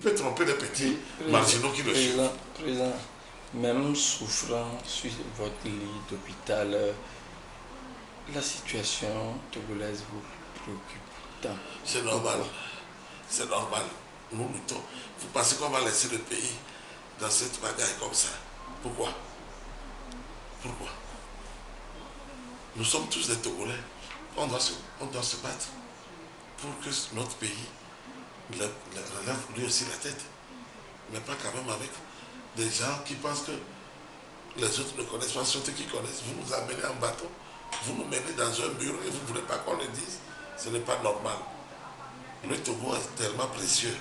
peut tromper les petits marginaux qui le suivent. Président, même souffrant sur votre lit d'hôpital, la situation togolaise vous préoccupe tant. C'est normal. C'est normal. Nous luttons. Vous pensez qu'on va laisser le pays dans cette bagaille comme ça? Pourquoi? Pourquoi? Nous sommes tous des Togolais. On doit se battre pour que notre pays relève lui aussi la tête. Mais pas quand même avec des gens qui pensent que les autres ne connaissent pas, surtout qui connaissent. Vous nous amenez en bateau, vous nous menez dans un mur et vous ne voulez pas qu'on le dise. Ce n'est pas normal. Le Togo est tellement précieux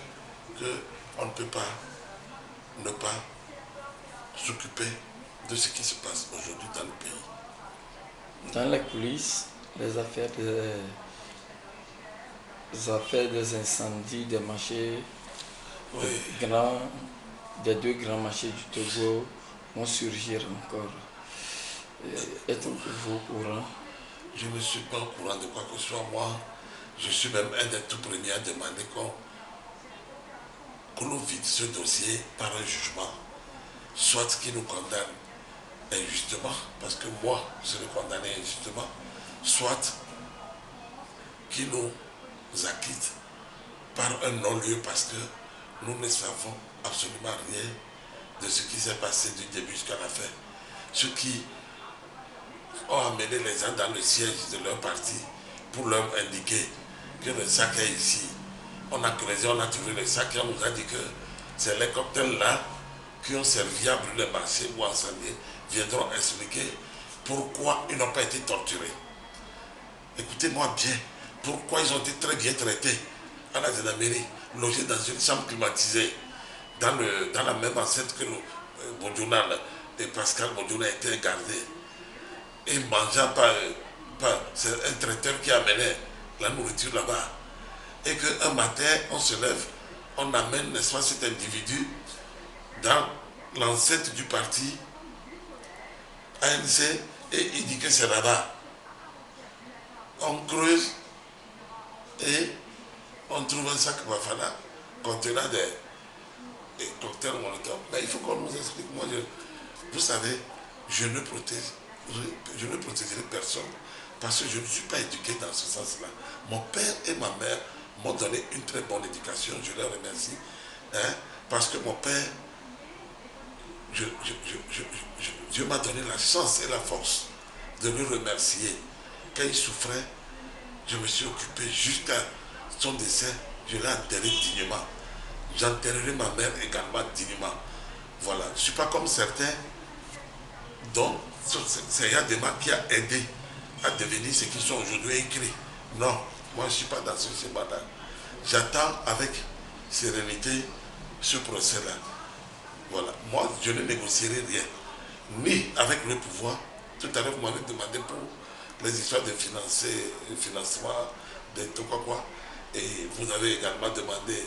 qu'on ne peut pas ne pas s'occuper de ce qui se passe aujourd'hui dans le pays. Dans les coulisses, les affaires des incendies des marchés, Oui. des deux grands marchés du Togo vont surgir encore. Êtes-vous au courant? Je ne suis pas au courant de quoi que ce soit. Moi, je suis même un des tout premiers à demander qu'on nous vide ce dossier par un jugement, soit qui nous condamne injustement, parce que moi, je serai condamné injustement, soit qui nous acquitte par un non-lieu, parce que nous ne savons absolument rien de ce qui s'est passé du début jusqu'à la fin. Ceux qui ont amené les gens dans le siège de leur parti pour leur indiquer que le sac est ici. On a creusé, on a trouvé le sac et on nous a dit que c'est les cocktails là qui ont servi à brûler le marché ou incendier viendront expliquer pourquoi ils n'ont pas été torturés. Écoutez-moi bien, pourquoi ils ont été très bien traités à la gendarmerie, logés dans une chambre climatisée, dans la même enceinte que Bodjouna et Pascal Bodjouna étaient gardés. Et mangeant c'est un traiteur qui amenait la nourriture là-bas. Et qu'un matin, on se lève, on amène, n'est-ce pas, cet individu dans l'enceinte du parti ANC et il dit que c'est là-bas. On creuse et on trouve un sac Bafana contenant des cocktails Molotov. Mais il faut qu'on nous explique. Moi, vous savez, je ne protégerai personne parce que je ne suis pas éduqué dans ce sens-là. Mon père et ma mère m'ont donné une très bonne éducation, je leur remercie. Parce que mon père, Dieu m'a donné la chance et la force de le remercier. Quand il souffrait, je me suis occupé jusqu'à son décès, je l'ai enterré dignement. J'enterrerai ma mère également dignement. Voilà, je ne suis pas comme certains dont c'est Yadema qui a aidé à devenir ce qu'ils sont aujourd'hui écrits. Non, moi je ne suis pas dans ce schéma-là. J'attends avec sérénité ce procès-là. Voilà, moi je ne négocierai rien, ni avec le pouvoir. Tout à l'heure vous m'avez demandé pour les histoires de financement, de tout quoi. Et vous avez également demandé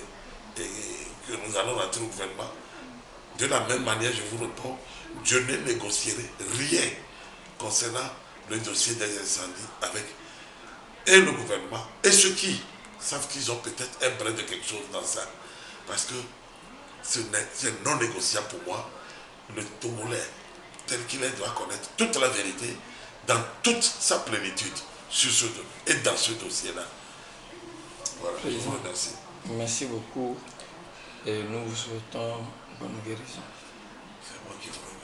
que nous allons rentrer au gouvernement. De la même manière, je vous réponds, je ne négocierai rien concernant le dossier des incendies avec et le gouvernement et ceux qui savent qu'ils ont peut-être un brin de quelque chose dans ça. Parce que c'est non négociable pour moi. Le Togolais, tel qu'il est, doit connaître toute la vérité dans toute sa plénitude sur et dans ce dossier-là. Voilà, je vous remercie. Merci beaucoup et nous vous souhaitons bonne guérison. C'est moi qui vous remercie.